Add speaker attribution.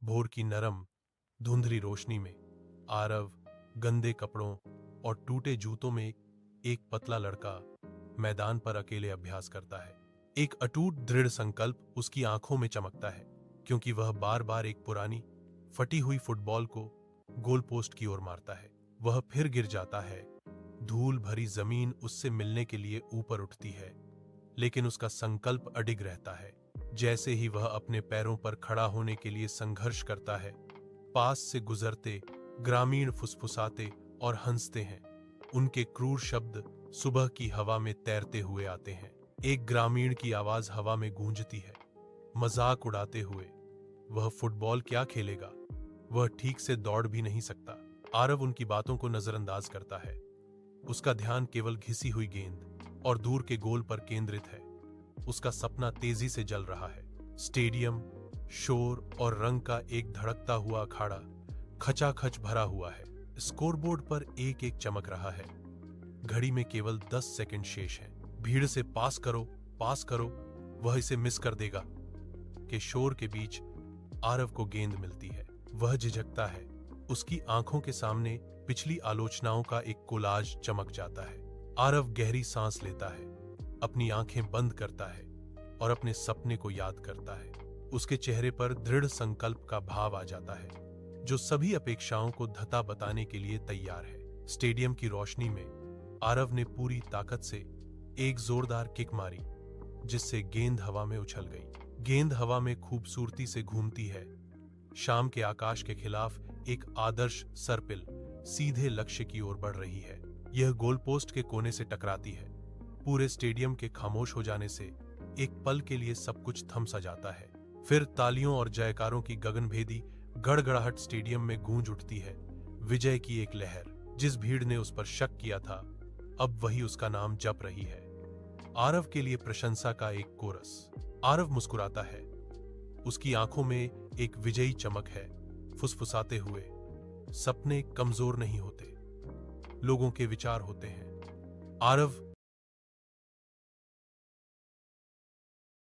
Speaker 1: भोर की नरम धुंधली रोशनी में आरव गंदे कपड़ों और टूटे जूतों में एक पतला लड़का मैदान पर अकेले अभ्यास करता है। एक अटूट दृढ़ संकल्प उसकी आंखों में चमकता है, क्योंकि वह बार बार एक पुरानी फटी हुई फुटबॉल को गोल पोस्ट की ओर मारता है। वह फिर गिर जाता है। धूल भरी जमीन उससे मिलने के लिए ऊपर उठती है, लेकिन उसका संकल्प अडिग रहता है। जैसे ही वह अपने पैरों पर खड़ा होने के लिए संघर्ष करता है, पास से गुजरते ग्रामीण फुसफुसाते और हंसते हैं। उनके क्रूर शब्द सुबह की हवा में तैरते हुए आते हैं। एक ग्रामीण की आवाज हवा में गूंजती है, मजाक उड़ाते हुए, वह फुटबॉल क्या खेलेगा, वह ठीक से दौड़ भी नहीं सकता। आरव उनकी बातों को नजरअंदाज करता है। उसका ध्यान केवल घिसी हुई गेंद और दूर के गोल पर केंद्रित है। उसका सपना तेजी से जल रहा है। स्टेडियम, शोर और रंग का एक धड़कता हुआ अखाड़ा खचाखच भरा हुआ है। स्कोरबोर्ड पर एक एक चमक रहा है। घड़ी में केवल 10 सेकंड शेष हैं। भीड़ से पास करो, वह इसे मिस कर देगा के शोर के बीच आरव को गेंद मिलती है। वह झिझकता है। उसकी आंखों के सामने पिछली आलोचनाओं का एक कोलाज चमक जाता है। आरव गहरी सांस लेता है, अपनी आंखें बंद करता है और अपने सपने को याद करता है। उसके चेहरे पर दृढ़ संकल्प का भाव आ जाता है, जो सभी अपेक्षाओं को धता बताने के लिए तैयार है। स्टेडियम की रोशनी में आरव ने पूरी ताकत से एक जोरदार किक मारी, जिससे गेंद हवा में उछल गई। गेंद हवा में खूबसूरती से घूमती है। शाम के आकाश के खिलाफ एक आदर्श सर्पिल सीधे लक्ष्य की ओर बढ़ रही है। यह गोल पोस्ट के कोने से टकराती है। पूरे स्टेडियम के खामोश हो जाने से एक पल के लिए सब कुछ थम सा जाता है। फिर तालियों और जयकारों की गगनभेदी गड़गड़ाहट स्टेडियम में गूंज उठती है। विजय की एक लहर, जिस भीड़ ने उस पर शक किया था, अब वही उसका नाम जप रही है। आरव के लिए प्रशंसा का एक कोरस। आरव मुस्कुराता है। उसकी आंखों में एक विजयी चमक है। फुसफुसाते हुए, सपने कमजोर नहीं होते, लोगों के विचार होते हैं। आरव